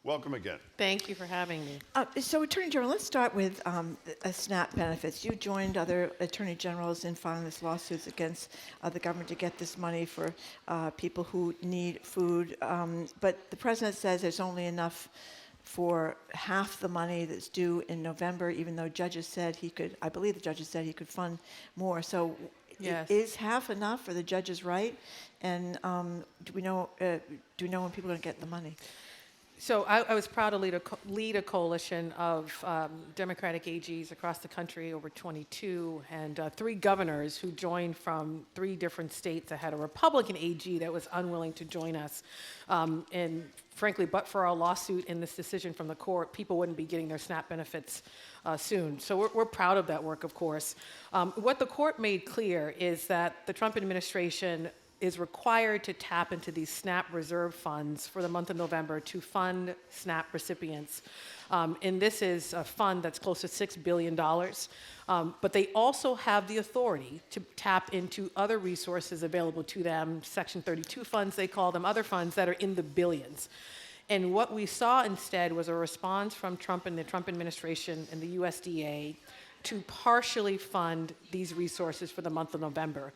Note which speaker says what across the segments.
Speaker 1: Welcome again.
Speaker 2: Thank you for having me.
Speaker 3: So, Attorney General, let's start with SNAP benefits. You joined other Attorney Generals in filing this lawsuits against the government to get this money for people who need food. But the President says there's only enough for half the money that's due in November, even though judges said he could, I believe the judges said he could fund more. So
Speaker 2: Yes.
Speaker 3: is half enough? Are the judges right? And do we know when people are going to get the money?
Speaker 2: So I was proud to lead a coalition of Democratic AGs across the country, over 22, and 3 governors who joined from 3 different states. I had a Republican AG that was unwilling to join us. And frankly, but for our lawsuit and this decision from the court, people wouldn't be getting their SNAP benefits soon. So we're proud of that work, of course. What the court made clear is that the Trump administration is required to tap into these SNAP reserve funds for the month of November to fund SNAP recipients. And this is a fund that's close to $6 billion. But they also have the authority to tap into other resources available to them, Section 32 funds, they call them, other funds that are in the billions. And what we saw instead was a response from Trump and the Trump administration and the USDA to partially fund these resources for the month of November.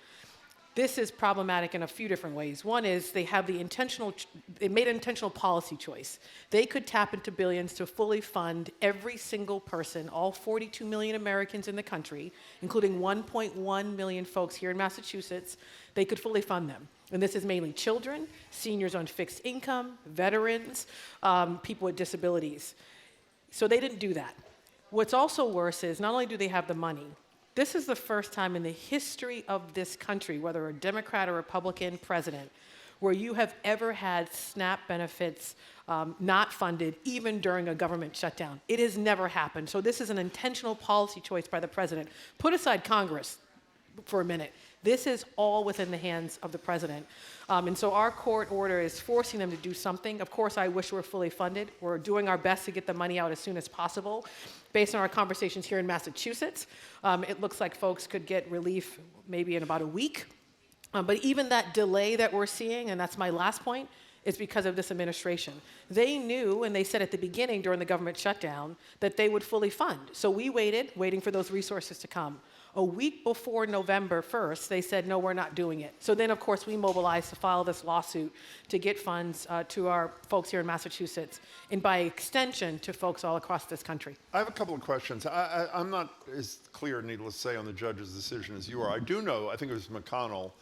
Speaker 2: This is problematic in a few different ways. One is they made an intentional policy choice. They could tap into billions to fully fund every single person, all 42 million Americans in the country, including 1.1 million folks here in Massachusetts. They could fully fund them. And this is mainly children, seniors on fixed income, veterans, people with disabilities. So they didn't do that. What's also worse is not only do they have the money, this is the first time in the history of this country, whether a Democrat or Republican president, where you have ever had SNAP benefits not funded, even during a government shutdown. It has never happened. So this is an intentional policy choice by the president. Put aside Congress for a minute. This is all within the hands of the president. And so our court order is forcing them to do something. Of course, I wish we're fully funded. We're doing our best to get the money out as soon as possible. Based on our conversations here in Massachusetts, it looks like folks could get relief maybe in about a week. But even that delay that we're seeing, and that's my last point, is because of this administration. They knew, and they said at the beginning during the government shutdown, that they would fully fund. So we waiting for those resources to come. A week before November 1st, they said, no, we're not doing it. So then, of course, we mobilized to file this lawsuit to get funds to our folks here in Massachusetts, and by extension, to folks all across this country.
Speaker 1: I have a couple of questions. I'm not as clear, needless to say, on the judge's decision as you are. I do know, I think it was McConnell,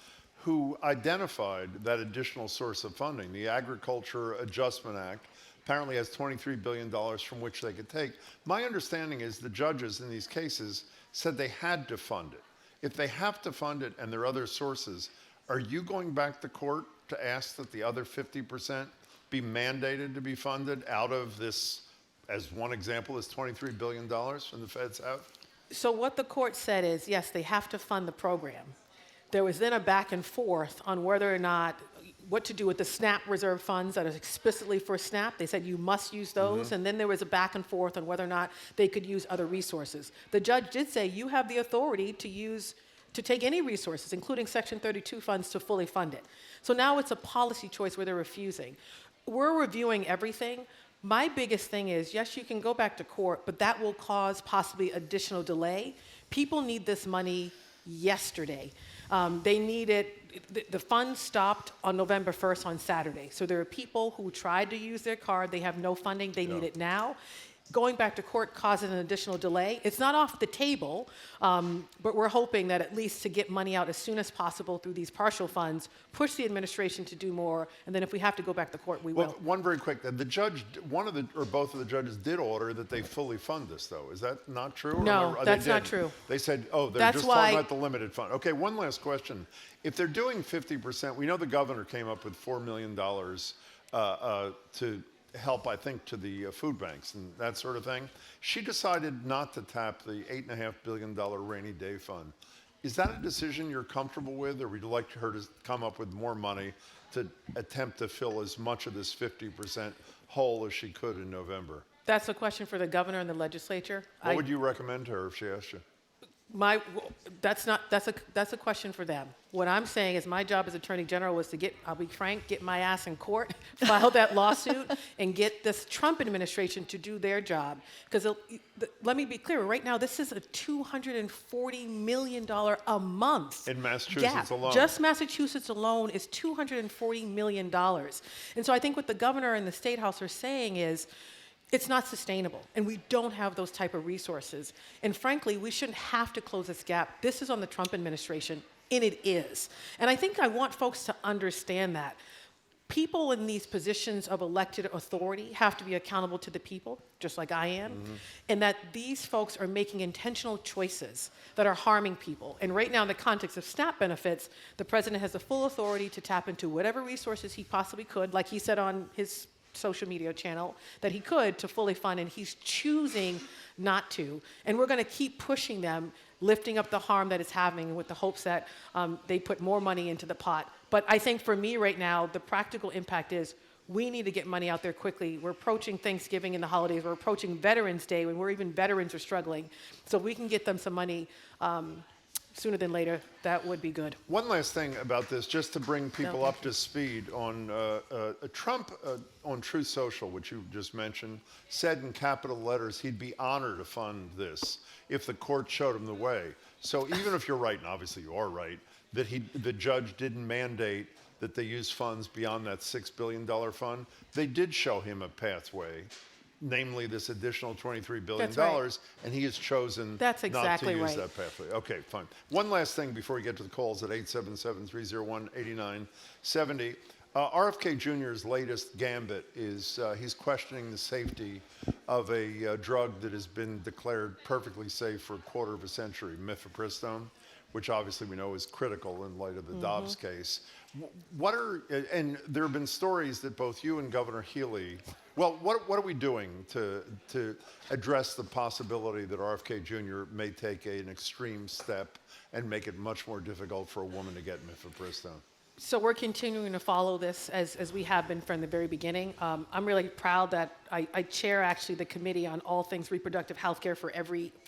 Speaker 1: who identified that additional source of funding. The Agriculture Adjustment Act apparently has $23 billion from which they could take. My understanding is the judges in these cases said they had to fund it. If they have to fund it and there are other sources, are you going back to court to ask that the other 50% be mandated to be funded out of this, as one example, is $23 billion from the feds have?
Speaker 2: So what the court said is, yes, they have to fund the program. There was then a back and forth on whether or not, what to do with the SNAP reserve funds that are explicitly for SNAP. They said you must use those. And then there was a back and forth on whether or not they could use other resources. The judge did say you have the authority to take any resources, including Section 32 funds, to fully fund it. So now it's a policy choice where they're refusing. We're reviewing everything. My biggest thing is, yes, you can go back to court, but that will cause possibly additional delay. People need this money yesterday. They need it. The fund stopped on November 1st on Saturday. So there are people who tried to use their card. They have no funding. They need it now. Going back to court causes an additional delay. It's not off the table, but we're hoping that at least to get money out as soon as possible through these partial funds, push the administration to do more, and then if we have to go back to court, we will.
Speaker 1: One very quick, the judge, one of the, or both of the judges did order that they fully fund this, though. Is that not true?
Speaker 2: No, that's not true.
Speaker 1: They said, oh, they're just talking about the limited fund. Okay, one last question. If they're doing 50%, we know the governor came up with $4 million to help, I think, to the food banks and that sort of thing. She decided not to tap the $8.5 billion rainy day fund. Is that a decision you're comfortable with, or would you like her to come up with more money to attempt to fill as much of this 50% hole as she could in November?
Speaker 2: That's a question for the governor and the legislature.
Speaker 1: What would you recommend to her if she asked you?
Speaker 2: That's a question for them. What I'm saying is my job as Attorney General was to I'll be frank, get my ass in court, file that lawsuit, and get this Trump administration to do their job. Because let me be clear, right now this is a $240 million a month
Speaker 1: In Massachusetts
Speaker 2: gap.
Speaker 1: alone.
Speaker 2: Just Massachusetts alone is $240 million. And so I think what the governor and the State House are saying is, it's not sustainable, and we don't have those type of resources. And frankly, we shouldn't have to close this gap. This is on the Trump administration, and it is. And I think I want folks to understand that. People in these positions of elected authority have to be accountable to the people, just like I am, and that these folks are making intentional choices that are harming people. And right now, in the context of SNAP benefits, the president has the full authority to tap into whatever resources he possibly could, like he said on his social media channel, that he could to fully fund, and he's choosing not to. And we're going to keep pushing them, lifting up the harm that it's having with the hopes that they put more money into the pot. But I think for me right now, the practical impact is we need to get money out there quickly. We're approaching Thanksgiving and the holidays. We're approaching Veterans Day when even veterans are struggling. So if we can get them some money sooner than later, that would be good.
Speaker 1: One last thing about this, just to bring people up to speed on Trump on Truth Social, which you just mentioned, said in capital letters he'd be honored to fund this if the court showed him the way. So even if you're right, and obviously you are right, that the judge didn't mandate that they use funds beyond that $6 billion fund, they did show him a pathway, namely this additional $23 billion,
Speaker 2: That's right.
Speaker 1: and he has chosen
Speaker 2: That's exactly
Speaker 1: not to use
Speaker 2: right.
Speaker 1: that pathway. Okay, fine. One last thing before we get to the calls at 877-301-8970. RFK Jr.'s latest gambit is he's questioning the safety of a drug that has been declared perfectly safe for a quarter of a century, mifepristone, which obviously we know is critical in light of the Dobbs case. And there have been stories that both you and Governor Healy, what are we doing to address the possibility that RFK Jr. may take an extreme step and make it much more difficult for a woman to get mifepristone?
Speaker 2: So we're continuing to follow this as we have been from the very beginning. I'm really proud that I chair actually the committee on all things reproductive health care for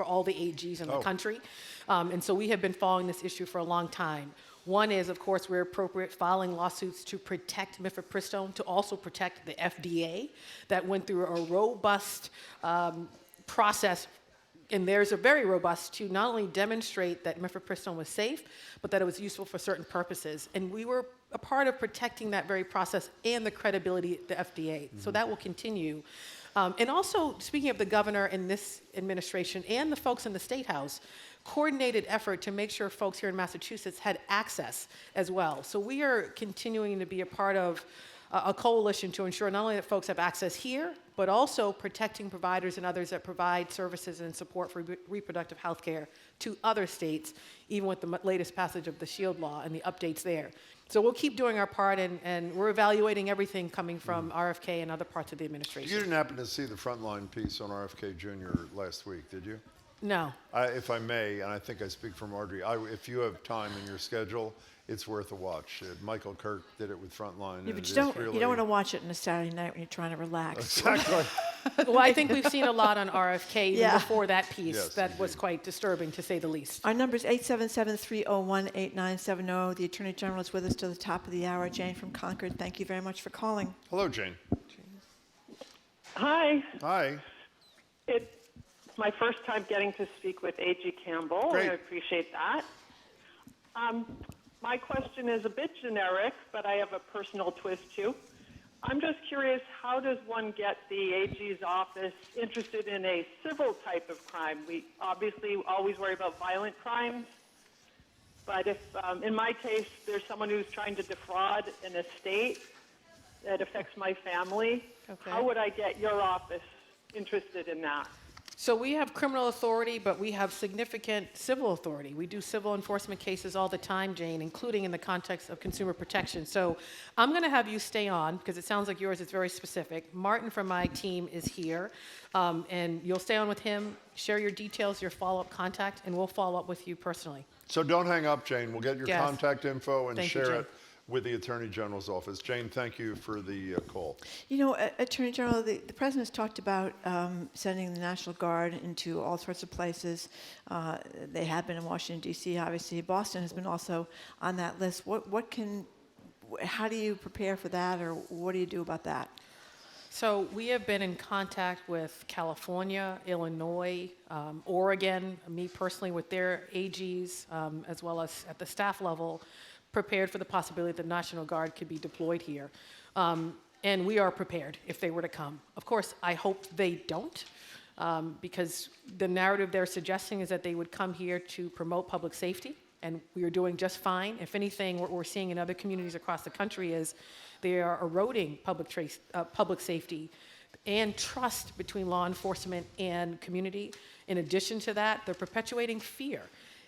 Speaker 2: all the AGs in the country. And so we have been following this issue for a long time. One is, of course, we're appropriate filing lawsuits to protect mifepristone, to also protect the FDA that went through a robust process. And theirs are very robust to not only demonstrate that mifepristone was safe, but that it was useful for certain purposes. And we were a part of protecting that very process and the credibility of the FDA. So that will continue. And also, speaking of the governor in this administration and the folks in the State House, coordinated effort to make sure folks here in Massachusetts had access as well. So we are continuing to be a part of a coalition to ensure not only that folks have access here, but also protecting providers and others that provide services and support for reproductive health care to other states, even with the latest passage of the SHIELD law and the updates there. So we'll keep doing our part, and we're evaluating everything coming from RFK and other parts of the administration.
Speaker 1: You didn't happen to see the Frontline piece on RFK Jr. last week, did you?
Speaker 2: No.
Speaker 1: If I may, and I think I speak for Marjorie, if you have time in your schedule, it's worth a watch. Michael Kirk did it with Frontline.
Speaker 3: Yeah,
Speaker 1: and
Speaker 3: but
Speaker 1: it
Speaker 3: you
Speaker 1: is really
Speaker 3: don't want to watch it on a Saturday night when you're trying to relax.
Speaker 1: Exactly.
Speaker 2: Well, I think we've seen a lot on RFK even
Speaker 3: Yeah.
Speaker 2: before that piece.
Speaker 1: Yes,
Speaker 2: that was
Speaker 1: indeed.
Speaker 2: quite disturbing, to say the least.
Speaker 3: Our number is 877-301-8970. The Attorney General is with us till the top of the hour. Jane from Concord, thank you very much for calling.
Speaker 1: Hello, Jane.
Speaker 4: Hi.
Speaker 1: Hi.
Speaker 4: It's my first time getting to speak with A.G. Campbell,
Speaker 1: Great.
Speaker 4: and I appreciate that. My question is a bit generic, but I have a personal twist too. I'm just curious, how does one get the AG's office interested in a civil type of crime? We obviously always worry about violent crimes, but if, in my case, there's someone who's trying to defraud an estate that affects my family,
Speaker 2: Okay.
Speaker 4: how would I get your office interested in that?
Speaker 2: So we have criminal authority, but we have significant civil authority. We do civil enforcement cases all the time, Jane, including in the context of consumer protection. So I'm going to have you stay on, because it sounds like yours is very specific. Martin from my team is here, and you'll stay on with him, share your details, your follow-up contact, and we'll follow up with you personally.
Speaker 1: So don't hang up, Jane. We'll get your
Speaker 2: Yes.
Speaker 1: contact info and
Speaker 2: Thank you,
Speaker 1: share
Speaker 2: Jane.
Speaker 1: it with the Attorney General's office. Jane, thank you for the call.
Speaker 3: You know, Attorney General, the President's talked about sending the National Guard into all sorts of places. They have been in Washington, D.C., obviously. Boston has been also on that list. How do you prepare for that, or what do you do about that?
Speaker 2: So we have been in contact with California, Illinois, Oregon, me personally with their AGs, as well as at the staff level, prepared for the possibility that the National Guard could be deployed here. And we are prepared if they were to come. Of course, I hope they don't, because the narrative they're suggesting is that they would come here to promote public safety, and we are doing just fine. If anything, what we're seeing in other communities across the country is they are eroding public safety and trust between law enforcement and community. In addition to that, they're perpetuating fear.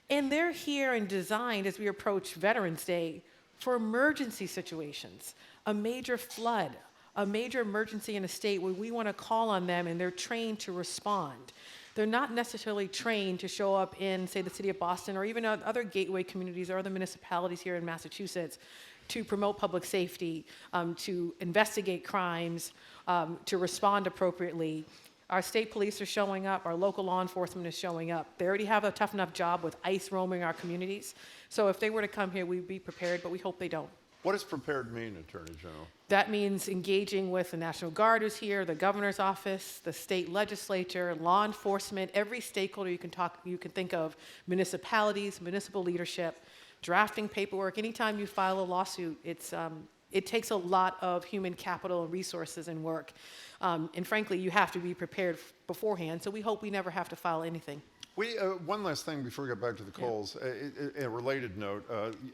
Speaker 2: And they're here and designed as we approach Veterans Day for emergency situations, a major flood, a major emergency in a state where we want to call on them and they're trained to respond. They're not necessarily trained to show up in, say, the city of Boston or even other gateway communities or other municipalities here in Massachusetts to promote public safety, to investigate crimes, to respond appropriately. Our state police are showing up, our local law enforcement is showing up. They already have a tough enough job with ICE roaming our communities. So if they were to come here, we'd be prepared, but we hope they don't.
Speaker 1: What does prepared mean, Attorney General?
Speaker 2: That means engaging with the National Guard who's here, the governor's office, the state legislature, law enforcement, every stakeholder you can think of, municipalities, municipal leadership, drafting paperwork. Anytime you file a lawsuit, it takes a lot of human capital and resources and work. And frankly, you have to be prepared beforehand, so we hope we never have to file anything.
Speaker 1: One last thing before we get back to the calls. A related note,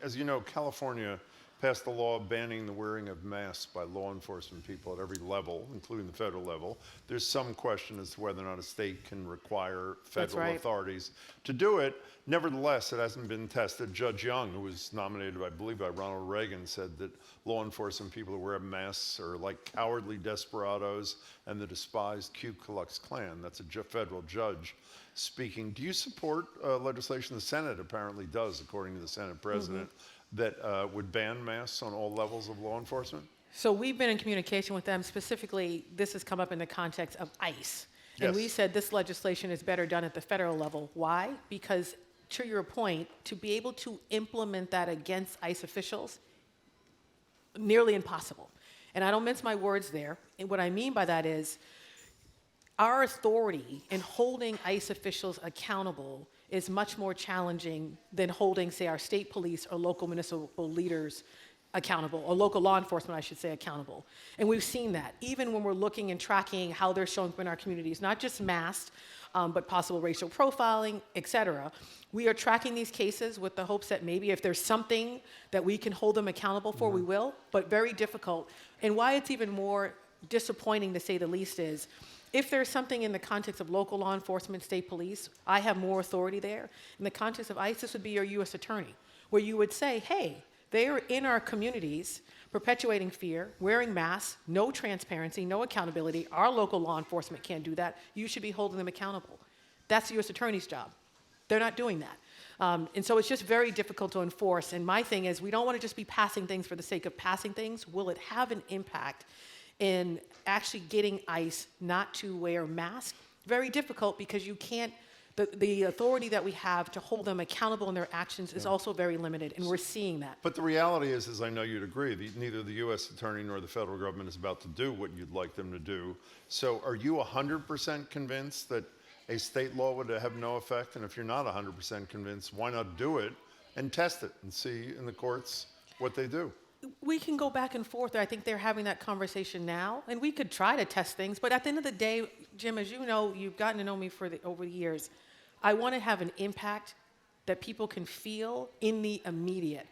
Speaker 1: as you know, California passed a law banning the wearing of masks by law enforcement people at every level, including the federal level. There's some question as to whether or not a state can require federal authorities to do it. Nevertheless, it hasn't been tested. Judge Young, who was nominated, I believe, by Ronald Reagan, said that law enforcement people who wear masks are like cowardly desperados and the despised Ku Klux Klan. That's a federal judge speaking. Do you support legislation? The Senate apparently does, according to the Senate president, that would ban masks on all levels of law enforcement?
Speaker 2: So we've been in communication with them. Specifically, this has come up in the context of ICE. And we said this legislation is better done at the federal level. Why? Because, to your point, to be able to implement that against ICE officials, nearly impossible. And I don't mince my words there. And what I mean by that is our authority in holding ICE officials accountable is much more challenging than holding, say, our state police or local municipal leaders accountable, or local law enforcement, I should say, accountable. And we've seen that, even when we're looking and tracking how they're showing up in our communities, not just masked, but possible racial profiling, et cetera. We are tracking these cases with the hopes that maybe if there's something that we can hold them accountable for, we will, but very difficult. And why it's even more disappointing, to say the least, is if there's something in the context of local law enforcement, state police, I have more authority there. In the context of ICE, this would be your U.S. attorney, where you would say, hey, they are in our communities perpetuating fear, wearing masks, no transparency, no accountability. Our local law enforcement can't do that. You should be holding them accountable. That's the U.S. attorney's job. They're not doing that. And so it's just very difficult to enforce. And my thing is, we don't want to just be passing things for the sake of passing things. Will it have an impact in actually getting ICE not to wear masks? Very difficult, because you can't, the authority that we have to hold them accountable in their actions is also very limited, and we're seeing that.
Speaker 1: But the reality is, as I know you'd agree, neither the U.S. attorney nor the federal government is about to do what you'd like them to do. So are you 100% convinced that a state law would have no effect? And if you're not 100% convinced, why not do it and test it and see in the courts what they do?
Speaker 2: We can go back and forth. I think they're having that conversation now, and we could try to test things. But at the end of the day, Jim, as you know, you've gotten to know me over the years, I want to have an impact that people can feel in the immediate.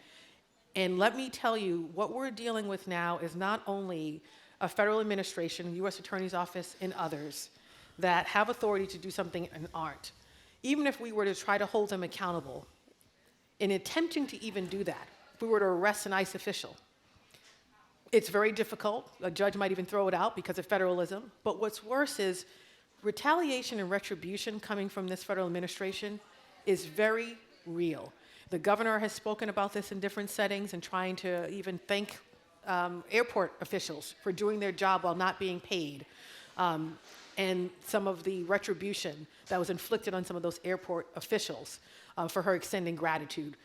Speaker 2: And let me tell you, what we're dealing with now is not only a federal administration, U.S. Attorney's Office, and others that have authority to do something and aren't. Even if we were to try to hold them accountable, in attempting to even do that, if we were to arrest an ICE official, it's very difficult. A judge might even throw it out because of federalism. But what's worse is retaliation and retribution coming from this federal administration is very real. The governor has spoken about this in different settings and trying to even thank airport officials for doing their job while not being paid. And some of the retribution that was inflicted on some of those airport officials for her extending gratitude.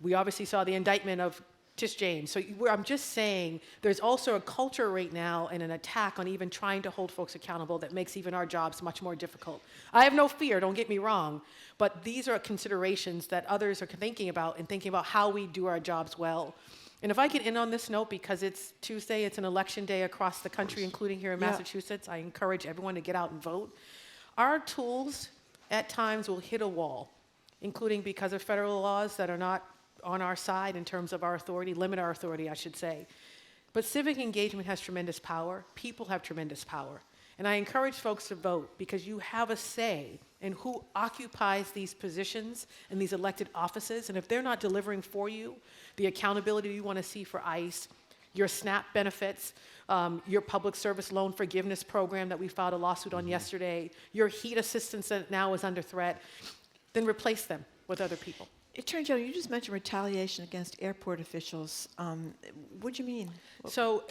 Speaker 2: We obviously saw the indictment of Tish James. So I'm just saying there's also a culture right now and an attack on even trying to hold folks accountable that makes even our jobs much more difficult. I have no fear, don't get me wrong, but these are considerations that others are thinking about and thinking about how we do our jobs well. And if I can end on this note, because it's Tuesday, it's an election day across the country, including here in Massachusetts, I encourage everyone to get out and vote. Our tools at times will hit a wall, including because of federal laws that are not on our side in terms of our authority, limit our authority, I should say. But civic engagement has tremendous power. People have tremendous power. And I encourage folks to vote because you have a say in who occupies these positions and these elected offices. And if they're not delivering for you the accountability you want to see for ICE, your SNAP benefits, your public service loan forgiveness program that we filed a lawsuit on yesterday, your heat assistance that now is under threat, then replace them with other people.
Speaker 3: Attorney General, you just mentioned retaliation against airport officials. What do you mean?
Speaker 2: So,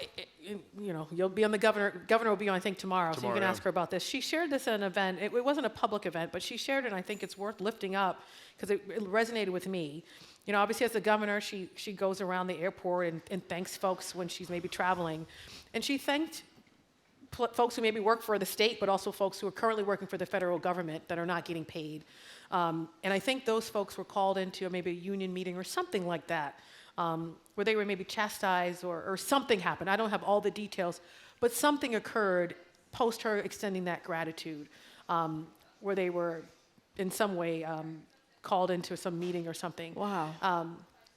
Speaker 2: you know, you'll be on the governor will be on, I think, tomorrow, so you can ask her about this. She shared this at an event. It wasn't a public event, but she shared it, and I think it's worth lifting up because it resonated with me. You know, obviously, as the governor, she goes around the airport and thanks folks when she's maybe traveling. And she thanked folks who maybe work for the state, but also folks who are currently working for the federal government that are not getting paid. And I think those folks were called into maybe a union meeting or something like that, where they were maybe chastised or something happened. I don't have all the details, but something occurred post her extending that gratitude, where they were in some way called into some meeting or something.
Speaker 3: Wow.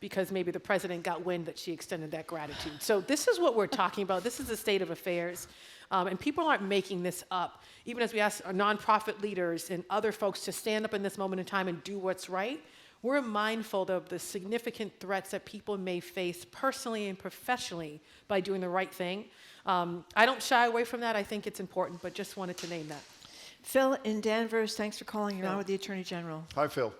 Speaker 2: Because maybe the president got wind that she extended that gratitude. So this is what we're talking about. This is the state of affairs. And people aren't making this up. Even as we ask our nonprofit leaders and other folks to stand up in this moment in time and do what's right, we're mindful of the significant threats that people may face personally and professionally by doing the right thing. I don't shy away from that. I think it's important, but just wanted to name that.
Speaker 3: Phil in Danvers, thanks for calling. You're on with the Attorney General.
Speaker 1: Hi, Phil.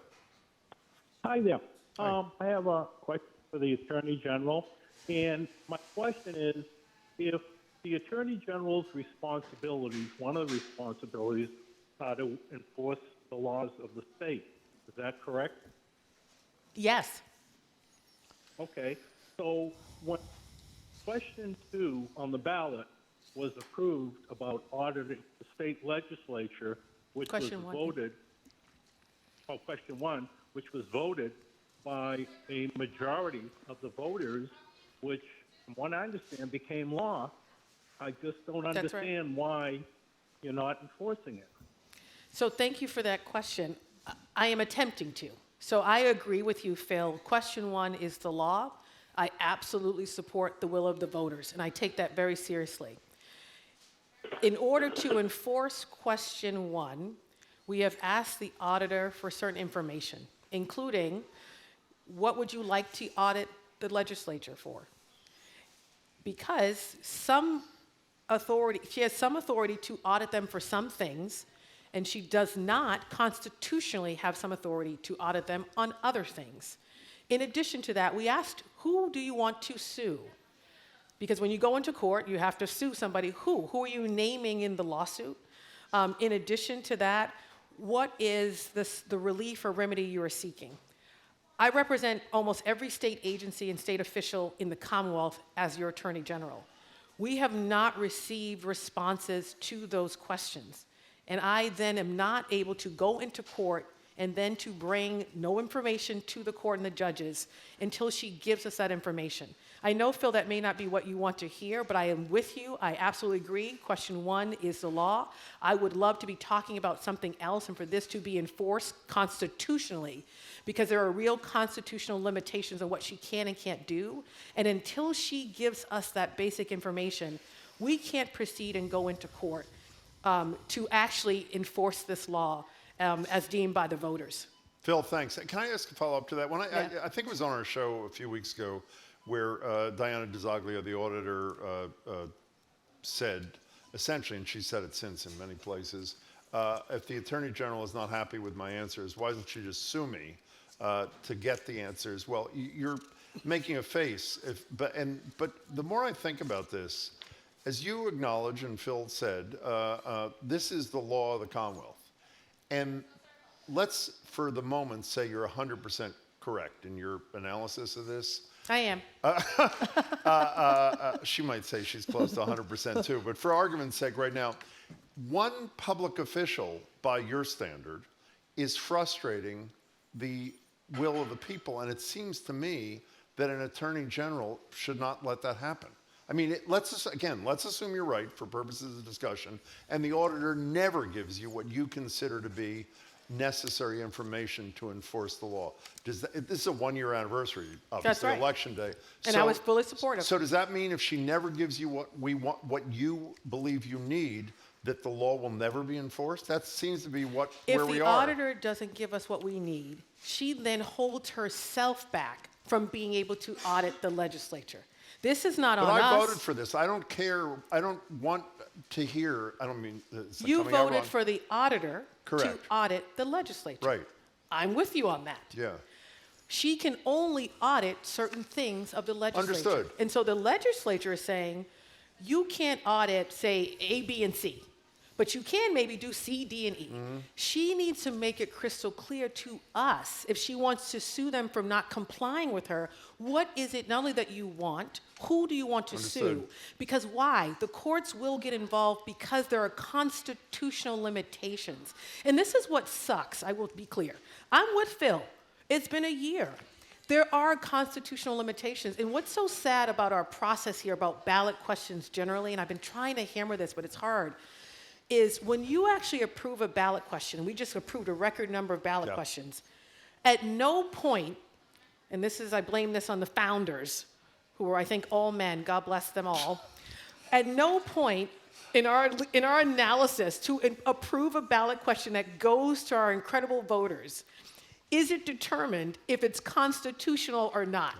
Speaker 5: Hi there.
Speaker 1: Hi.
Speaker 5: I have a question for the Attorney General, and my question is, if the Attorney General's responsibilities, one of the responsibilities, are to enforce the laws of the state, is that correct?
Speaker 2: Yes.
Speaker 5: Okay. So when question 2 on the ballot was approved about auditing the state legislature, which
Speaker 2: Question
Speaker 5: was
Speaker 2: one.
Speaker 5: voted, question 1, which was voted by a majority of the voters, which, from what I understand, became law. I just don't
Speaker 2: That's right.
Speaker 5: understand why you're not enforcing it.
Speaker 2: So thank you for that question. I am attempting to. So I agree with you, Phil. Question 1 is the law. I absolutely support the will of the voters, and I take that very seriously. In order to enforce question 1, we have asked the auditor for certain information, including what would you like to audit the legislature for? Because she has some authority to audit them for some things, and she does not constitutionally have some authority to audit them on other things. In addition to that, we asked, who do you want to sue? Because when you go into court, you have to sue somebody. Who? Who are you naming in the lawsuit? In addition to that, what is the relief or remedy you are seeking? I represent almost every state agency and state official in the Commonwealth as your Attorney General. We have not received responses to those questions. And I then am not able to go into court and then to bring no information to the court and the judges until she gives us that information. I know, Phil, that may not be what you want to hear, but I am with you. I absolutely agree. Question 1 is the law. I would love to be talking about something else and for this to be enforced constitutionally, because there are real constitutional limitations on what she can and can't do. And until she gives us that basic information, we can't proceed and go into court to actually enforce this law as deemed by the voters.
Speaker 1: Phil, thanks. Can I ask a follow-up to that? I think it was on our show a few weeks ago where Diana DiZoglio, the auditor, said, essentially, and she said it since in many places, if the Attorney General is not happy with my answers, why doesn't she just sue me? to get the answers. Well, you're making a face, but the more I think about this, as you acknowledge and Phil said, this is the law of the Commonwealth. And let's, for the moment, say you're 100% correct in your analysis of this.
Speaker 2: I am.
Speaker 1: She might say she's close to 100% too, but for argument's sake right now, one public official, by your standard, is frustrating the will of the people, and it seems to me that an attorney general should not let that happen. I mean, let's assume you're right for purposes of discussion, and the auditor never gives you what you consider to be necessary information to enforce the law. This is a one-year anniversary, obviously,
Speaker 2: That's right.
Speaker 1: Election Day.
Speaker 2: And I was fully supportive.
Speaker 1: So does that mean if she never gives you what we want, what you believe you need, that the law will never be enforced? That seems to be where we are.
Speaker 2: If the auditor doesn't give us what we need, she then holds herself back from being able to audit the legislature. This is not on us.
Speaker 1: But I voted for this. I don't care. I don't want to hear. I don't mean.
Speaker 2: You voted for the auditor to
Speaker 1: Correct.
Speaker 2: audit the legislature.
Speaker 1: Right.
Speaker 2: I'm with you on that.
Speaker 1: Yeah.
Speaker 2: She can only audit certain things of the legislature.
Speaker 1: Understood.
Speaker 2: And so the legislature is saying, you can't audit, say, A, B, and C, but you can maybe do C, D, and E.
Speaker 1: Mm-hmm.
Speaker 2: She needs to make it crystal clear to us, if she wants to sue them for not complying with her, what is it not only that you want, who do you want to
Speaker 1: Understood.
Speaker 2: sue? Because why? The courts will get involved because there are constitutional limitations. And this is what sucks, I will be clear. I'm with Phil. It's been a year. There are constitutional limitations. And what's so sad about our process here, about ballot questions generally, and I've been trying to hammer this, but it's hard, is when you actually approve a ballot question, and we just approved a record number of ballot
Speaker 1: Yeah.
Speaker 2: questions, at no point, and this is, I blame this on the founders, who are, I think, all men, God bless them all, at no point in our analysis to approve a ballot question that goes to our incredible voters is it determined if it's constitutional or not,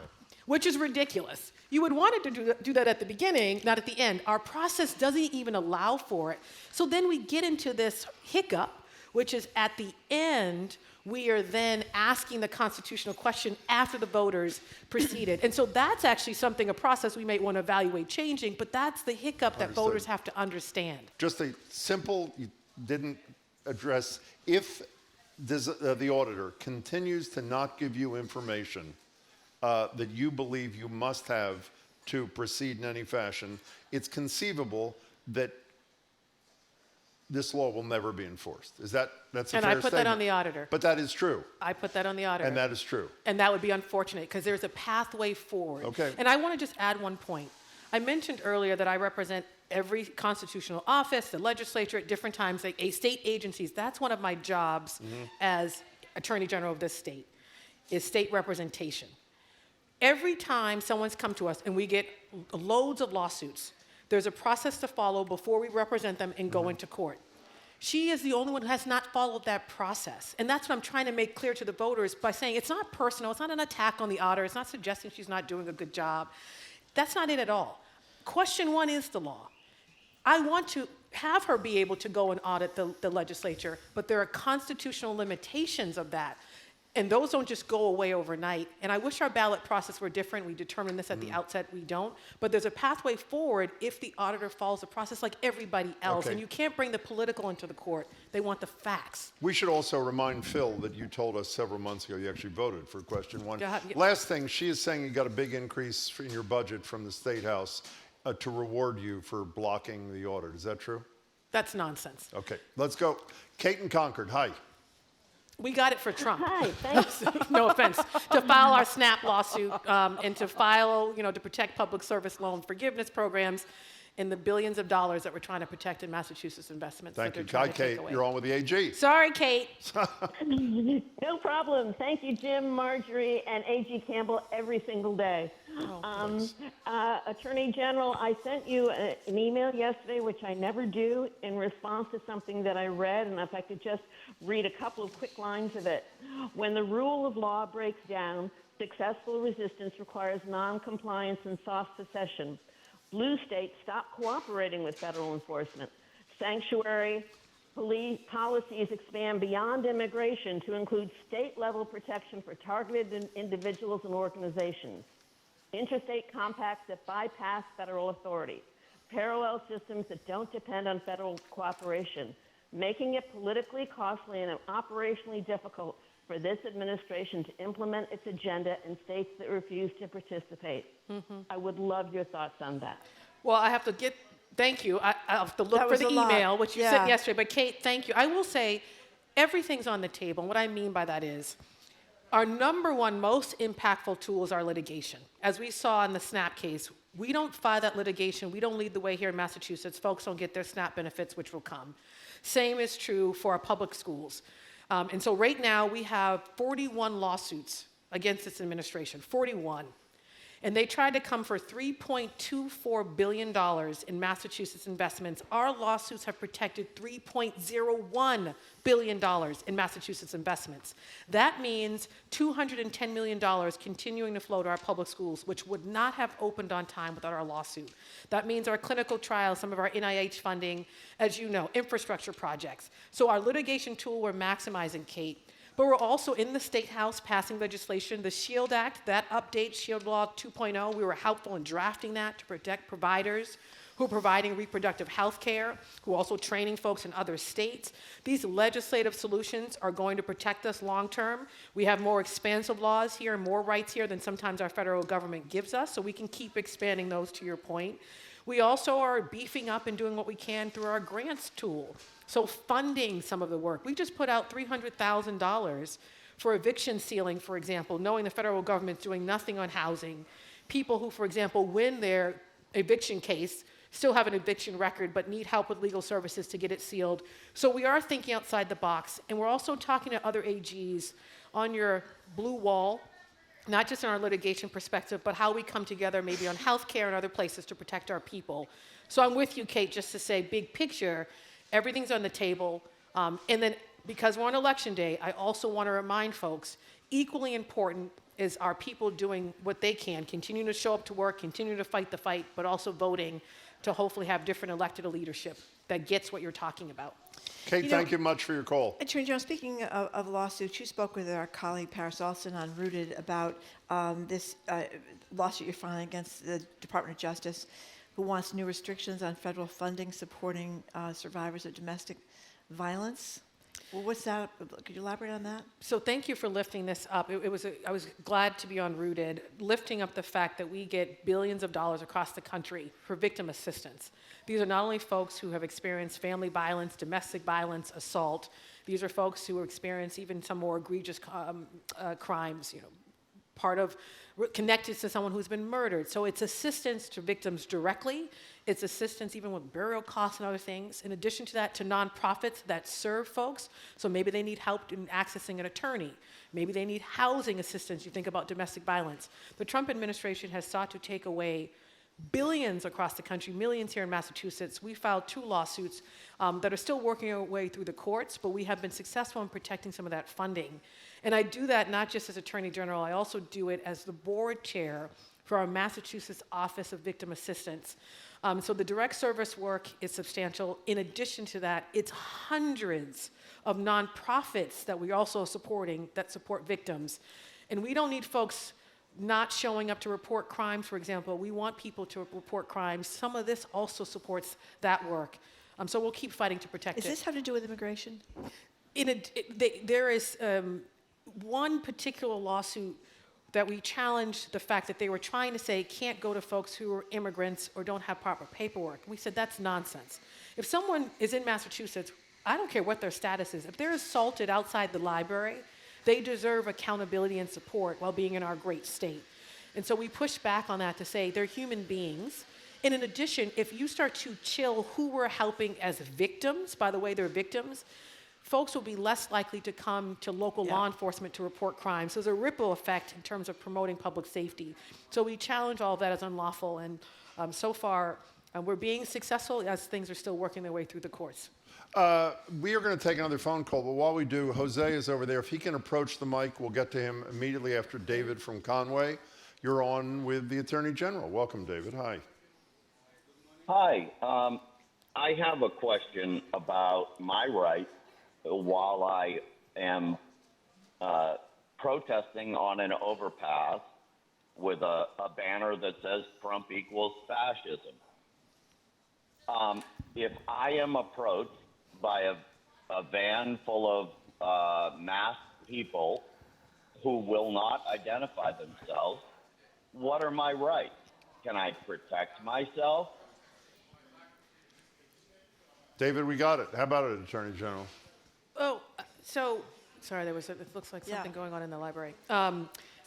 Speaker 2: which is ridiculous. You would want it to do that at the beginning, not at the end. Our process doesn't even allow for it. So then we get into this hiccup, which is at the end, we are then asking the constitutional question after the voters proceeded. And so that's actually something, a process we might want to evaluate changing, but that's the hiccup that
Speaker 1: Understood.
Speaker 2: voters have to understand.
Speaker 1: Just a simple, you didn't address, if the auditor continues to not give you information that you believe you must have to proceed in any fashion, it's conceivable that this law will never be enforced. That's a fair statement?
Speaker 2: And I put that on the auditor.
Speaker 1: But that is true,
Speaker 2: I put that on the auditor.
Speaker 1: and that is true.
Speaker 2: And that would be unfortunate because there's a pathway forward.
Speaker 1: Okay.
Speaker 2: And I want to just add one point. I mentioned earlier that I represent every constitutional office, the legislature at different times, like state agencies. That's one of my jobs as Attorney General of this state, is state representation. Every time someone's come to us and we get loads of lawsuits, there's a process to follow before we represent them and go into court. She is the only one who has not followed that process. And that's what I'm trying to make clear to the voters by saying it's not personal, it's not an attack on the auditor, it's not suggesting she's not doing a good job. That's not it at all. Question one is the law. I want to have her be able to go and audit the legislature, but there are constitutional limitations of that. And those don't just go away overnight. And I wish our ballot process were different. We determined this at the outset. We don't. But there's a pathway forward if the auditor follows the process like everybody else.
Speaker 1: Okay.
Speaker 2: And you can't bring the political into the court. They want the facts.
Speaker 1: We should also remind Phil that you told us several months ago you actually voted for question one.
Speaker 2: Yeah.
Speaker 1: Last thing, she is saying you got a big increase in your budget from the State House to reward you for blocking the audit. Is that true?
Speaker 2: That's nonsense.
Speaker 1: Okay, let's go. Kate in Concord, hi.
Speaker 2: We got it for Trump.
Speaker 6: Hi, thanks.
Speaker 2: No offense. To file our SNAP lawsuit and to file, to protect public service loan forgiveness programs and the billions of dollars that we're trying to protect in Massachusetts investments.
Speaker 1: Thank
Speaker 2: that
Speaker 1: you.
Speaker 2: they're trying
Speaker 1: Hi,
Speaker 2: to take
Speaker 1: Kate.
Speaker 2: away.
Speaker 1: You're on with the AG.
Speaker 2: Sorry, Kate.
Speaker 6: No problem. Thank you, Jim, Marjorie, and AG Campbell every single day. Attorney General, I sent you an email yesterday, which I never do, in response to something that I read, and if I could just read a couple of quick lines of it. When the rule of law breaks down, successful resistance requires non-compliance and soft secession. Blue states stop cooperating with federal enforcement. Sanctuary policies expand beyond immigration to include state-level protection for targeted individuals and organizations, interstate compacts that bypass federal authority, parallel systems that don't depend on federal cooperation, making it politically costly and operationally difficult for this administration to implement its agenda in states that refuse to participate. I would love your thoughts on that.
Speaker 2: Well, I have to get, thank you. I'll have to look
Speaker 3: That
Speaker 2: for
Speaker 3: was
Speaker 2: the
Speaker 3: a lot.
Speaker 2: email, which you
Speaker 3: Yeah.
Speaker 2: sent yesterday. But Kate, thank you. I will say everything's on the table. And what I mean by that is our number one most impactful tool is our litigation. As we saw in the SNAP case, we don't file that litigation. We don't lead the way here in Massachusetts. Folks don't get their SNAP benefits, which will come. Same is true for our public schools. And so right now we have 41 lawsuits against this administration, 41. And they tried to come for $3.24 billion in Massachusetts investments. Our lawsuits have protected $3.01 billion in Massachusetts investments. That means $210 million continuing to flow to our public schools, which would not have opened on time without our lawsuit. That means our clinical trials, some of our NIH funding, as you know, infrastructure projects. So our litigation tool we're maximizing, Kate. But we're also in the State House passing legislation, the SHIELD Act, that updates SHIELD Law 2.0. We were helpful in drafting that to protect providers who are providing reproductive health care, who are also training folks in other states. These legislative solutions are going to protect us long term. We have more expansive laws here and more rights here than sometimes our federal government gives us, so we can keep expanding those, to your point. We also are beefing up and doing what we can through our grants tool. So funding some of the work. We just put out $300,000 for eviction ceiling, for example, knowing the federal government's doing nothing on housing. People who, for example, win their eviction case, still have an eviction record, but need help with legal services to get it sealed. So we are thinking outside the box, and we're also talking to other AGs on your blue wall, not just in our litigation perspective, but how we come together maybe on healthcare and other places to protect our people. So I'm with you, Kate, just to say big picture, everything's on the table. And then because we're on election day, I also want to remind folks, equally important is our people doing what they can, continuing to show up to work, continue to fight the fight, but also voting to hopefully have different elected leadership that gets what you're talking about.
Speaker 1: Kate, thank you much for your call.
Speaker 3: Attorney General, speaking of lawsuits, you spoke with our colleague Paris Olson on Rooted about this lawsuit you're filing against the Department of Justice, who wants new restrictions on federal funding supporting survivors of domestic violence. Well, what's that? Could you elaborate on that?
Speaker 2: So thank you for lifting this up. I was glad to be on Rooted, lifting up the fact that we get billions of dollars across the country for victim assistance. These are not only folks who have experienced family violence, domestic violence, assault. These are folks who experience even some more egregious crimes, part of connected to someone who's been murdered. So it's assistance to victims directly. It's assistance even with burial costs and other things. In addition to that, to nonprofits that serve folks. So maybe they need help in accessing an attorney. Maybe they need housing assistance. You think about domestic violence. The Trump administration has sought to take away billions across the country, millions here in Massachusetts. We filed 2 lawsuits that are still working our way through the courts, but we have been successful in protecting some of that funding. And I do that not just as Attorney General, I also do it as the board chair for our Massachusetts Office of Victim Assistance. So the direct service work is substantial. In addition to that, it's hundreds of nonprofits that we're also supporting that support victims. And we don't need folks not showing up to report crimes, for example. We want people to report crimes. Some of this also supports that work. So we'll keep fighting to protect it.
Speaker 3: Does this have to do with immigration?
Speaker 2: There is one particular lawsuit that we challenged the fact that they were trying to say can't go to folks who are immigrants or don't have proper paperwork. We said that's nonsense. If someone is in Massachusetts, I don't care what their status is. If they're assaulted outside the library, they deserve accountability and support while being in our great state. And so we push back on that to say they're human beings. And in addition, if you start to chill who we're helping as victims, by the way, they're victims, folks will be less likely to come to local law enforcement to report crimes. So there's a ripple effect in terms of promoting public safety. So we challenge all of that as unlawful. And so far, we're being successful as things are still working their way through the courts.
Speaker 1: We are going to take another phone call, but while we do, Jose is over there. If he can approach the mic, we'll get to him immediately after David from Conway. You're on with the Attorney General. Welcome, David. Hi.
Speaker 7: Hi. I have a question about my right while I am protesting on an overpass with a banner that says Trump equals fascism. If I am approached by a van full of masked people who will not identify themselves, what are my rights? Can I protect myself?
Speaker 1: David, we got it. How about it, Attorney General?
Speaker 2: Oh, so, sorry, it looks like
Speaker 3: Yeah.
Speaker 2: something going on in the library.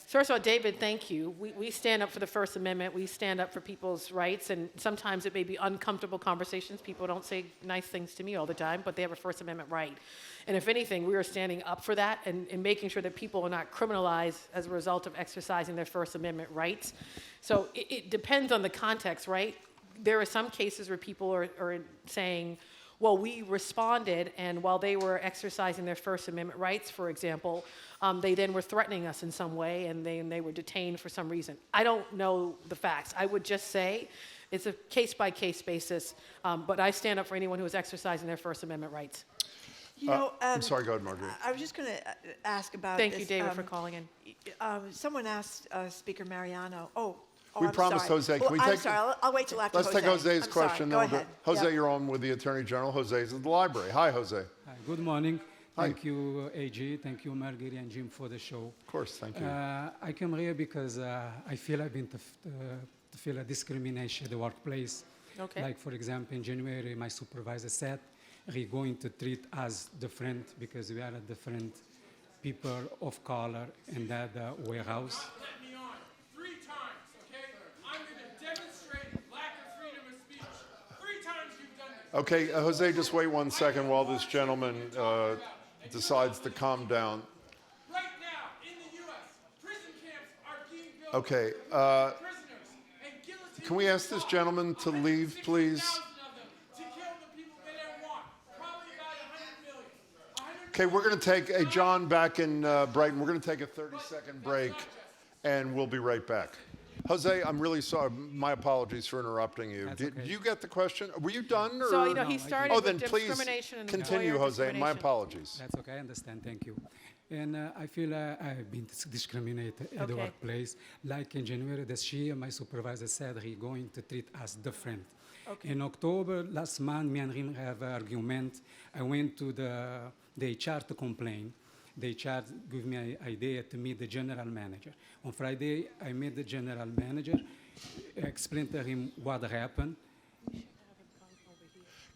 Speaker 2: First of all, David, thank you. We stand up for the First Amendment. We stand up for people's rights, and sometimes it may be uncomfortable conversations. People don't say nice things to me all the time, but they have a First Amendment right. And if anything, we are standing up for that and making sure that people are not criminalized as a result of exercising their First Amendment rights. So it depends on the context, right? There are some cases where people are saying, well, we responded, and while they were exercising their First Amendment rights, for example, they then were threatening us in some way, and they were detained for some reason. I don't know the facts. I would just say it's a case-by-case basis, but I stand up for anyone who is exercising their First Amendment rights.
Speaker 3: You know,
Speaker 1: I'm sorry, go ahead, Marjorie.
Speaker 3: I was just going to ask about
Speaker 2: Thank
Speaker 3: this.
Speaker 2: you, David, for calling in.
Speaker 3: Someone asked Speaker Mariano.
Speaker 1: We
Speaker 3: I'm
Speaker 1: promised
Speaker 3: sorry.
Speaker 1: Jose.
Speaker 3: Well,
Speaker 1: Can we
Speaker 3: I'm
Speaker 1: take-
Speaker 3: sorry. I'll wait till after
Speaker 1: Let's
Speaker 3: Jose.
Speaker 1: take Jose's
Speaker 3: I'm sorry.
Speaker 1: question.
Speaker 3: Go
Speaker 1: then we'll
Speaker 3: ahead.
Speaker 1: Jose,
Speaker 3: Yep.
Speaker 1: you're on with the Attorney General. Jose's at the library. Hi, Jose. Of
Speaker 8: Hi, good morning.
Speaker 1: Hi.
Speaker 8: Thank you, AG. Thank you, Marguerite and Jim, for the show.
Speaker 1: course, thank you.
Speaker 8: I came here because I feel I've been to feel a discrimination at the workplace.
Speaker 2: Okay.
Speaker 8: Like, for example, in January, my supervisor said, we're going to treat us different because we are a different people of color in that warehouse.
Speaker 9: Let me on 3 times, okay? I'm going to demonstrate lack of freedom of speech. 3 times you've done this.
Speaker 1: Okay, Jose, just wait 1 second while this gentleman decides to calm down.
Speaker 9: Right now, in the U.S., prison camps are being built
Speaker 1: Okay,
Speaker 9: for prisoners and guillotine.
Speaker 1: can we ask this gentleman to leave, please?
Speaker 9: 160,000 of them to kill the people they don't want. Probably about 100 million. 100
Speaker 1: Okay, we're going to take a John back in Brighton. We're going to take a 30-second break, and we'll be right back. Jose, I'm really sorry. My apologies for interrupting you.
Speaker 8: That's
Speaker 1: Did
Speaker 8: okay.
Speaker 1: you get the question? Were you done? Or?
Speaker 2: So, he started
Speaker 1: Oh,
Speaker 2: with
Speaker 1: then please
Speaker 2: discrimination and
Speaker 1: continue,
Speaker 2: employer
Speaker 1: Jose. My
Speaker 2: discrimination.
Speaker 1: apologies.
Speaker 8: That's okay, I understand, thank you. And I feel I've been discriminated at the
Speaker 2: Okay.
Speaker 8: workplace. Like in January this year, my supervisor said he's going to treat us different.
Speaker 2: Okay.
Speaker 8: In October, last month, me and him have an argument. I went to the HR to complain. The HR gave me an idea to meet the general manager. On Friday, I met the general manager, explained to him what happened.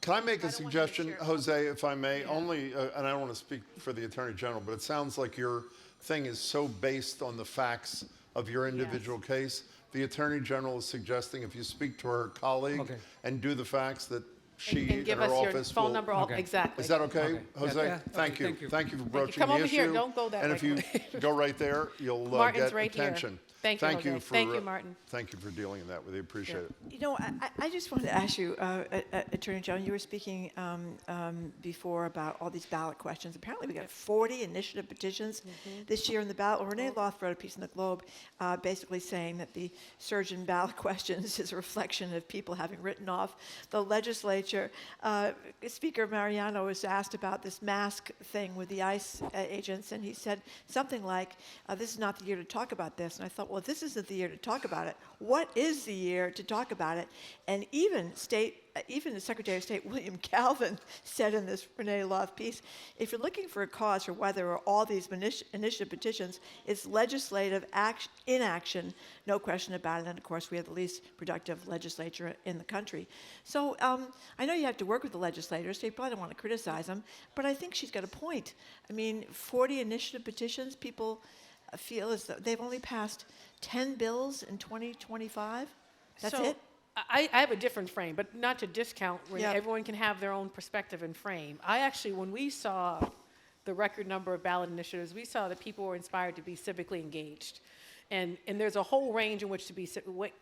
Speaker 1: Can I make a
Speaker 2: I don't want him to
Speaker 1: suggestion,
Speaker 2: share.
Speaker 1: Jose, if I may? Only, and I don't want to speak for the Attorney General, but it sounds like your thing is so based on the facts of your individual case. The Attorney General is suggesting if you speak to her colleague
Speaker 8: Okay.
Speaker 1: and do the facts that she
Speaker 2: And
Speaker 1: and
Speaker 2: give
Speaker 1: her
Speaker 2: us your
Speaker 1: office
Speaker 2: phone
Speaker 1: will.
Speaker 2: number.
Speaker 8: Okay.
Speaker 2: Exactly.
Speaker 1: Is that okay,
Speaker 8: Okay.
Speaker 1: Jose?
Speaker 8: Yeah,
Speaker 1: Thank
Speaker 8: okay,
Speaker 1: you.
Speaker 8: thank you.
Speaker 1: Thank you for broaching
Speaker 2: Come
Speaker 1: the
Speaker 2: over
Speaker 1: issue.
Speaker 2: here. Don't go that
Speaker 1: And
Speaker 2: way.
Speaker 1: if you go right there, you'll
Speaker 2: Martin's
Speaker 1: get
Speaker 2: right here.
Speaker 1: attention.
Speaker 2: Thank you, Jose.
Speaker 1: for
Speaker 2: Thank you, Martin.
Speaker 1: Thank you for dealing with that. We appreciate it.
Speaker 3: You know, I just wanted to ask you, Attorney General, you were speaking before about all these ballot questions. Apparently, we got 40 initiative petitions this year in the ballot. Well, Renee Loth wrote a piece in the Globe basically saying that the surge in ballot questions is a reflection of people having written off the legislature. Speaker Mariano was asked about this mask thing with the ICE agents, and he said something like, this is not the year to talk about this. And I thought, well, if this isn't the year to talk about it, what is the year to talk about it? And even the Secretary of State, William Calvin, said in this Renee Loth piece, if you're looking for a cause for why there are all these initiative petitions, it's legislative inaction, no question about it. And of course, we have the least productive legislature in the country. So I know you have to work with the legislators, so you probably don't want to criticize them, but I think she's got a point. I mean, 40 initiative petitions, people feel as though they've only passed 10 bills in 2025. That's
Speaker 2: So,
Speaker 3: it?
Speaker 2: I have a different frame, but not to discount when
Speaker 3: Yeah.
Speaker 2: everyone can have their own perspective and frame. I actually, when we saw the record number of ballot initiatives, we saw that people were inspired to be civically engaged. And there's a whole range in which to be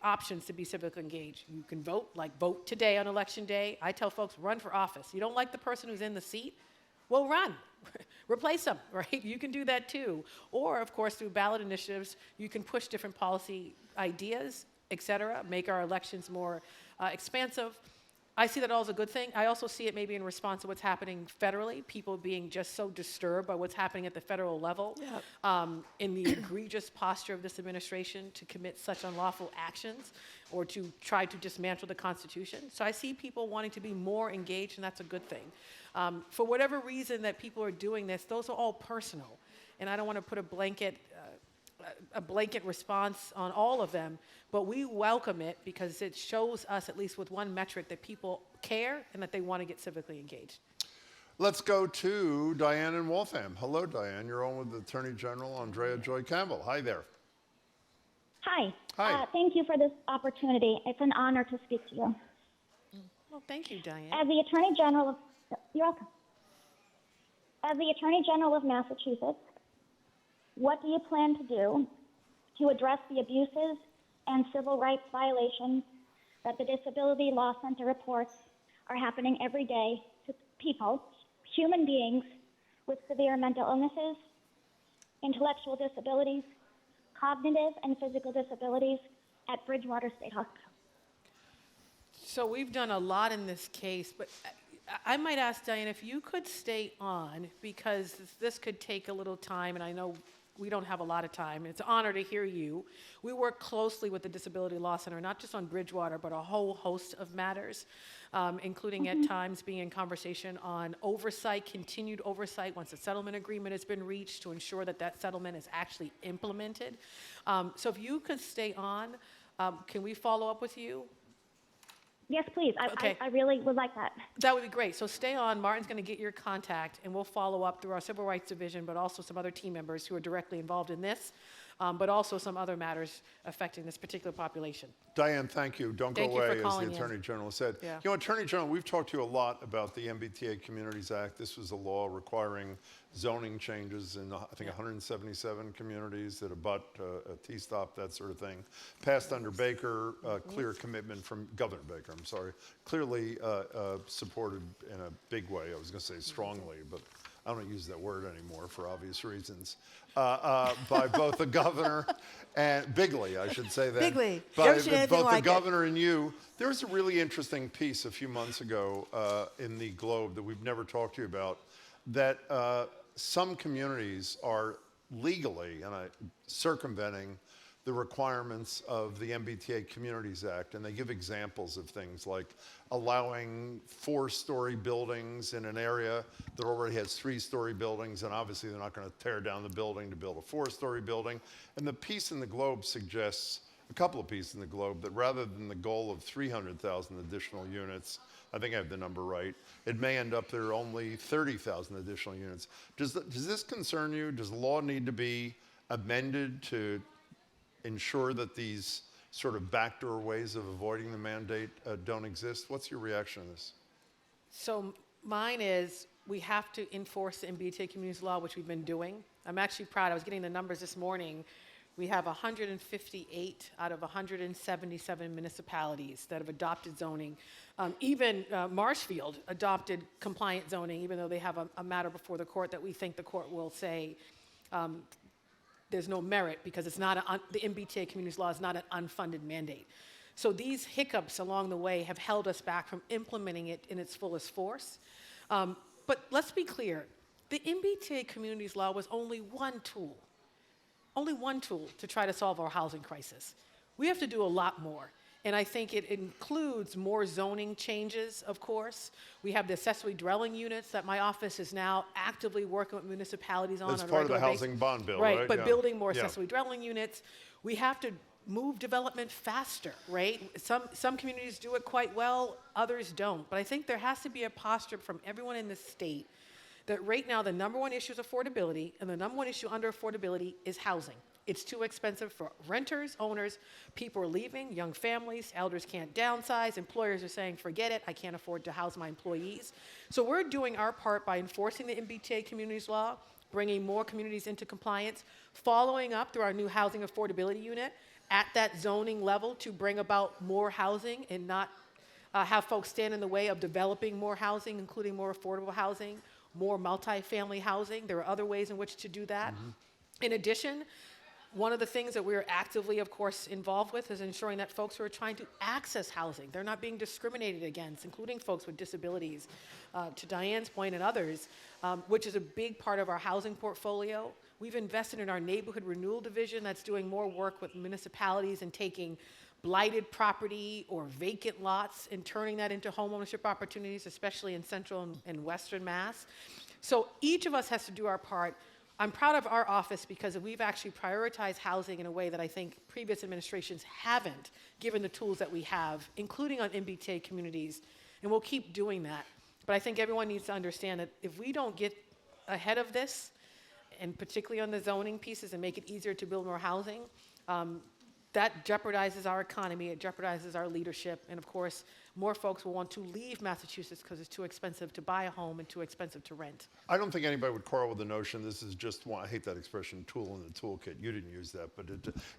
Speaker 2: options to be civically engaged. You can vote, like vote today on election day. I tell folks, run for office. You don't like the person who's in the seat? Well, run. Replace them, right? You can do that too. Or, of course, through ballot initiatives, you can push different policy ideas, et cetera, make our elections more expansive. I see that all as a good thing. I also see it maybe in response to what's happening federally, people being just so disturbed by what's happening at the federal level, in the egregious posture of this administration to commit such unlawful actions or to try to dismantle the Constitution. So I see people wanting to be more engaged, and that's a good thing. For whatever reason that people are doing this, those are all personal, and I don't want to put a blanket response on all of them, but we welcome it because it shows us, at least with one metric, that people care and that they want to get civically engaged.
Speaker 1: Let's go to Diane in Waltham. Hello, Diane. You're on with Attorney General Andrea Joy Campbell. Hi there.
Speaker 10: Hi.
Speaker 1: Hi.
Speaker 10: Thank you for this opportunity. It's an honor to speak to you.
Speaker 2: Well, thank you, Diane.
Speaker 10: As the Attorney General of, you're welcome. As the Attorney General of Massachusetts, what do you plan to do to address the abuses and civil rights violations that the Disability Law Center reports are happening every day to people, human beings with severe mental illnesses, intellectual disabilities, cognitive and physical disabilities at Bridgewater State Hospital?
Speaker 2: So we've done a lot in this case, but I might ask Diane if you could stay on, because this could take a little time, and I know we don't have a lot of time. It's an honor to hear you. We work closely with the Disability Law Center, not just on Bridgewater, but a whole host of matters, including at times being in conversation on oversight, continued oversight once a settlement agreement has been reached to ensure that that settlement is actually implemented. So if you could stay on, can we follow up with you?
Speaker 10: Yes, please.
Speaker 2: Okay.
Speaker 10: I really would like that.
Speaker 2: That would be great. So stay on. Martin's going to get your contact, and we'll follow up through our Civil Rights Division, but also some other team members who are directly involved in this, but also some other matters affecting this particular population.
Speaker 1: Diane, thank you. Don't
Speaker 2: Thank
Speaker 1: go
Speaker 2: you for
Speaker 1: away, as
Speaker 2: calling
Speaker 1: the
Speaker 2: in.
Speaker 1: Attorney General said.
Speaker 2: Yeah.
Speaker 1: You know, Attorney General, we've talked to you a lot about the MBTA Communities Act. This was a law requiring zoning changes in, I think, 177 communities that abut a T-stop, that sort of thing. Passed under Baker, clear commitment from Governor Baker, I'm sorry, clearly supported in a big way. I was going to say strongly, but I don't use that word anymore for obvious reasons, by both the governor and bigly, I should say that.
Speaker 3: Bigly.
Speaker 1: By
Speaker 3: Never seen anything
Speaker 1: both
Speaker 3: like
Speaker 1: the
Speaker 3: it.
Speaker 1: governor and you. There was a really interesting piece a few months ago in the Globe that we've never talked to you about, that some communities are legally circumventing the requirements of the MBTA Communities Act, and they give examples of things like allowing 4-story buildings in an area that already has 3-story buildings, and obviously they're not going to tear down the building to build a 4-story building. And the piece in the Globe suggests, a couple of pieces in the Globe, that rather than the goal of 300,000 additional units, I think I have the number right, it may end up there are only 30,000 additional units. Does this concern you? Does the law need to be amended to ensure that these sort of backdoor ways of avoiding the mandate don't exist? What's your reaction to this?
Speaker 2: So mine is we have to enforce the MBTA Communities Law, which we've been doing. I'm actually proud. I was getting the numbers this morning. We have 158 out of 177 municipalities that have adopted zoning. Even Marshfield adopted compliant zoning, even though they have a matter before the court that we think the court will say there's no merit because it's not the MBTA Communities Law is not an unfunded mandate. So these hiccups along the way have held us back from implementing it in its fullest force. But let's be clear, the MBTA Communities Law was only one tool to try to solve our housing crisis. We have to do a lot more. And I think it includes more zoning changes, of course. We have the accessory dwelling units that my office is now actively working with municipalities on.
Speaker 1: That's
Speaker 2: a
Speaker 1: part of the
Speaker 2: regular basis.
Speaker 1: housing bond bill,
Speaker 2: right?
Speaker 1: right?
Speaker 2: But
Speaker 1: Yeah.
Speaker 2: building more
Speaker 1: Yeah.
Speaker 2: accessory dwelling units. We have to move development faster, right? Some communities do it quite well, others don't. But I think there has to be a posture from everyone in this state that right now the number one issue is affordability, and the number one issue under affordability is housing. It's too expensive for renters, owners, people are leaving, young families, elders can't downsize, employers are saying, forget it, I can't afford to house my employees. So we're doing our part by enforcing the MBTA Communities Law, bringing more communities into compliance, following up through our new housing affordability unit at that zoning level to bring about more housing and not have folks stand in the way of developing more housing, including more affordable housing, more multifamily housing. There are other ways in which to do that. In addition, One of the things that we're actively, of course, involved with is ensuring that folks who are trying to access housing, they're not being discriminated against, including folks with disabilities, to Diane's point and others, which is a big part of our housing portfolio. We've invested in our neighborhood renewal division that's doing more work with municipalities and taking blighted property or vacant lots and turning that into homeownership opportunities, especially in central and western Mass. So each of us has to do our part. I'm proud of our office because we've actually prioritized housing in a way that I think previous administrations haven't, given the tools that we have, including on MBTA communities, and we'll keep doing that. But I think everyone needs to understand that if we don't get ahead of this, and particularly on the zoning pieces and make it easier to build more housing, that jeopardizes our economy, it jeopardizes our leadership, and of course, more folks will want to leave Massachusetts because it's too expensive to buy a home and too expensive to rent.
Speaker 1: I don't think anybody would quarrel with the notion this is just one, I hate that expression, tool in the toolkit. You didn't use that, but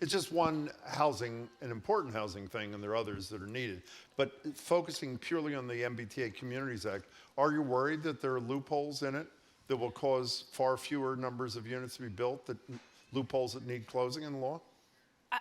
Speaker 1: it's just one housing, an important housing thing, and there are others that are needed. But focusing purely on the MBTA Communities Act, are you worried that there are loopholes in it that will cause far fewer numbers of units to be built, that loopholes that need closing in the law?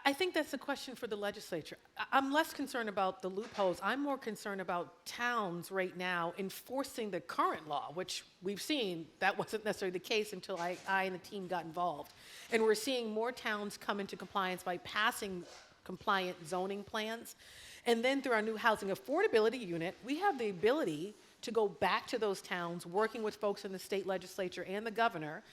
Speaker 2: I think that's a question for the legislature. I'm less concerned about the loopholes. I'm more concerned about towns right now enforcing the current law, which we've seen that wasn't necessarily the case until I and the team got involved. And we're seeing more towns come into compliance by passing compliant zoning plans. And then through our new housing affordability unit, we have the ability to go back to those towns, working with folks in the state legislature and the governor,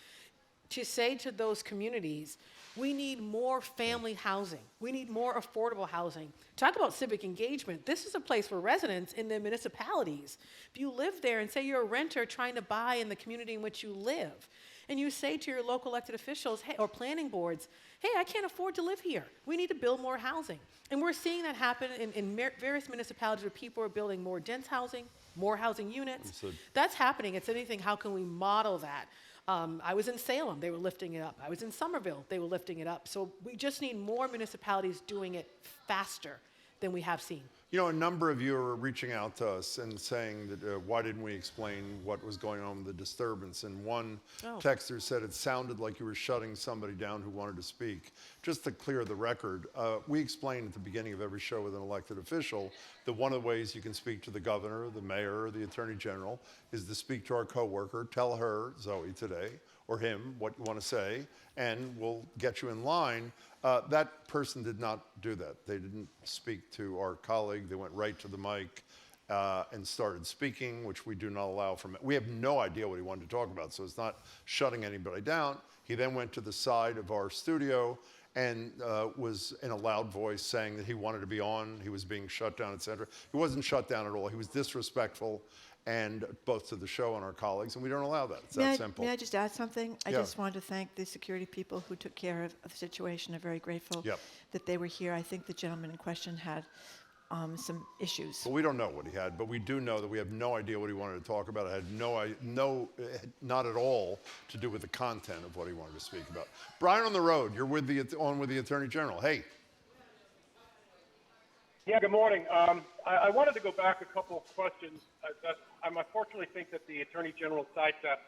Speaker 2: to say to those communities, we need more family housing. We need more affordable housing. Talk about civic engagement. This is a place for residents in the municipalities. If you live there and say you're a renter trying to buy in the community in which you live, and you say to your local elected officials, hey, or planning boards, hey, I can't afford to live here. We need to build more housing. And we're seeing that happen in various municipalities where people are building more dense housing, more housing units. That's happening. It's anything, how can we model that? I was in Salem, they were lifting it up. I was in Somerville, they were lifting it up. So we just need more municipalities doing it faster than we have seen.
Speaker 1: You know, a number of you are reaching out to us and saying that why didn't we explain what was going on with the disturbance? And one texter said it sounded like you were shutting somebody down who wanted to speak. Just to clear the record, we explained at the beginning of every show with an elected official that one of the ways you can speak to the governor, the mayor, or the attorney general is to speak to our coworker, tell her, Zoe today, or him what you want to say, and we'll get you in line. That person did not do that. They didn't speak to our colleague. They went right to the mic and started speaking, which we do not allow from it. We have no idea what he wanted to talk about, so it's not shutting anybody down. He then went to the side of our studio and was in a loud voice saying that he wanted to be on, he was being shut down, et cetera. He wasn't shut down at all. He was disrespectful, and both to the show and our colleagues, and we don't allow that. It's that simple.
Speaker 3: May I just add something? I
Speaker 1: Yeah.
Speaker 3: just wanted to thank the security people who took care of the situation. I'm very grateful that they were here. I think the gentleman in question had some issues.
Speaker 1: Well, we don't know what he had, but we do know that we have no idea what he wanted to talk about. It had not at all to do with the content of what he wanted to speak about. Brian on the road, you're with the Attorney General. Hey.
Speaker 11: Yeah, good morning. I wanted to go back a couple of questions that I unfortunately think that the Attorney General sidestepped.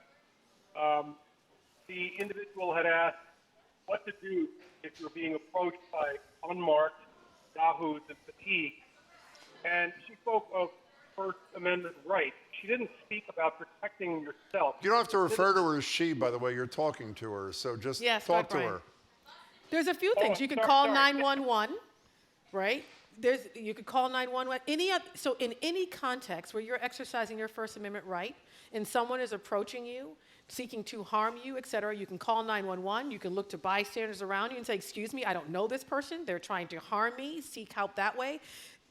Speaker 11: The individual had asked what to do if you're being approached by unmarked yahoos and fatigue, and she spoke of First Amendment rights. She didn't speak about protecting yourself.
Speaker 1: You don't have to refer to her as she, by the way. You're talking to her, so just talk to her.
Speaker 2: There's a few things. You could call 911, right? You could call 911. So in any context where you're exercising your First Amendment right and someone is approaching you, seeking to harm you, et cetera, you can call 911. You can look to bystanders around you and say, excuse me, I don't know this person. They're trying to harm me. Seek help that way.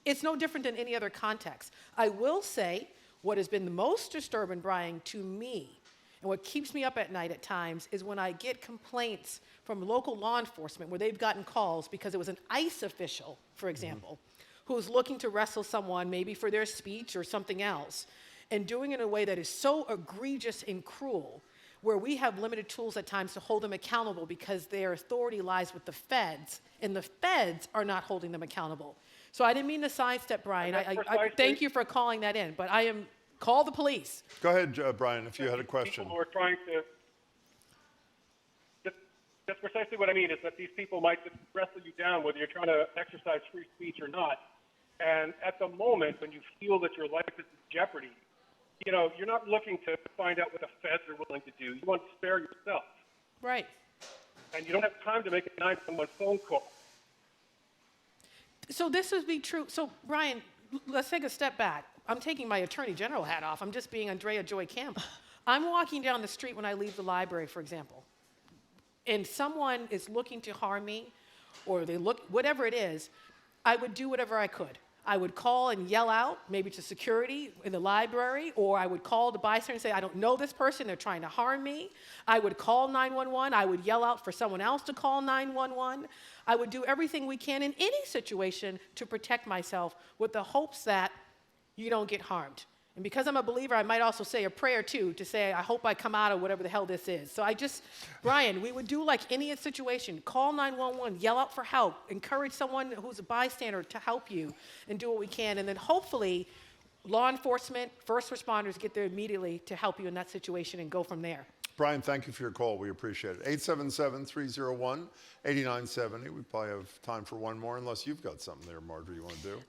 Speaker 2: It's no different than any other context. I will say what has been the most disturbing, Brian, to me, and what keeps me up at night at times is when I get complaints from local law enforcement where they've gotten calls because it was an ICE official, for example, who's looking to wrestle someone maybe for their speech or something else, and doing it in a way that is so egregious and cruel, where we have limited tools at times to hold them accountable because their authority lies with the feds, and the feds are not holding them accountable. So I didn't mean to sidestep, Brian. I thank you for calling that in, but call the police.
Speaker 1: Go ahead, Brian, if you had a question.
Speaker 11: People who are trying to That's precisely what I mean, is that these people might just wrestle you down whether you're trying to exercise free speech or not. And at the moment when you feel that your life is in jeopardy, you know, you're not looking to find out what the feds are willing to do. You want to spare yourself.
Speaker 2: Right.
Speaker 11: And you don't have time to make a 911 phone call.
Speaker 2: So this would be true. So, Brian, let's take a step back. I'm taking my Attorney General hat off. I'm just being Andrea Joy Campbell. I'm walking down the street when I leave the library, for example, and someone is looking to harm me, or they look, whatever it is, I would do whatever I could. I would call and yell out, maybe to security in the library, or I would call the bystander and say, I don't know this person, they're trying to harm me. I would call 911. I would yell out for someone else to call 911. I would do everything we can in any situation to protect myself with the hopes that you don't get harmed. And because I'm a believer, I might also say a prayer too, to say, I hope I come out of whatever the hell this is. So Brian, we would do like any situation, call 911, yell out for help, encourage someone who's a bystander to help you, and do what we can. And then hopefully, law enforcement, first responders get there immediately to help you in that situation and go from there.
Speaker 1: Brian, thank you for your call. We appreciate it. 877-301-8970. We probably have time for one more, unless you've got something there, Marjorie, you want to do?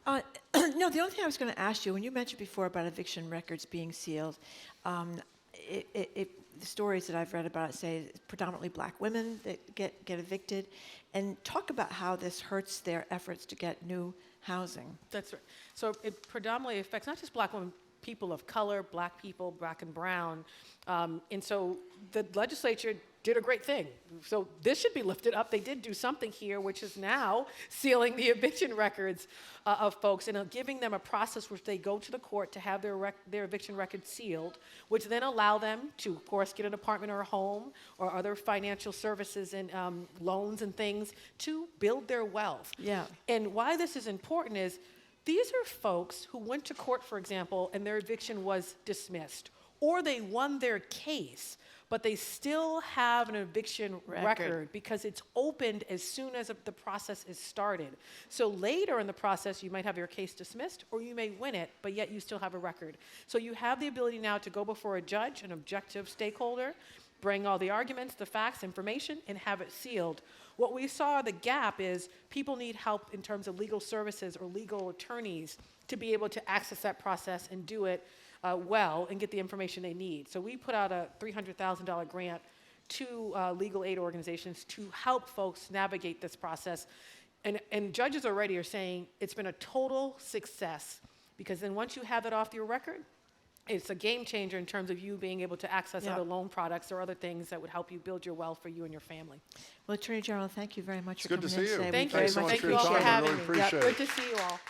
Speaker 3: No, the only thing I was going to ask you, when you mentioned before about eviction records being sealed, the stories that I've read about it say it's predominantly black women that get evicted, and talk about how this hurts their efforts to get new housing.
Speaker 2: That's right. So it predominantly affects not just black women, people of color, black people, black and brown. And so the legislature did a great thing. So this should be lifted up. They did do something here, which is now sealing the eviction records of folks and giving them a process which they go to the court to have their eviction records sealed, which then allow them to, of course, get an apartment or a home or other financial services and loans and things to build their wealth.
Speaker 3: Yeah.
Speaker 2: And why this is important is these are folks who went to court, for example, and their eviction was dismissed, or they won their case, but they still have an eviction record because it's opened as soon as the process is started. So later in the process, you might have your case dismissed, or you may win it, but yet you still have a record. So you have the ability now to go before a judge, an objective stakeholder, bring all the arguments, the facts, information, and have it sealed. What we saw, the gap is people need help in terms of legal services or legal attorneys to be able to access that process and do it well and get the information they need. So we put out a $300,000 grant to legal aid organizations to help folks navigate this process. And judges already are saying it's been a total success, because then once you have it off your record, it's a game changer in terms of you being able to access other loan products or other things that would help you build your wealth for you and your family.
Speaker 3: Well, Attorney General, thank you very much for
Speaker 1: Good to
Speaker 3: coming in
Speaker 1: see you.
Speaker 3: today.
Speaker 2: Thank
Speaker 3: We
Speaker 2: you.
Speaker 3: very much
Speaker 2: Thank you all for
Speaker 1: time. I
Speaker 2: having
Speaker 1: really
Speaker 2: me.
Speaker 1: appreciate
Speaker 2: Good
Speaker 1: it.
Speaker 2: to see you all.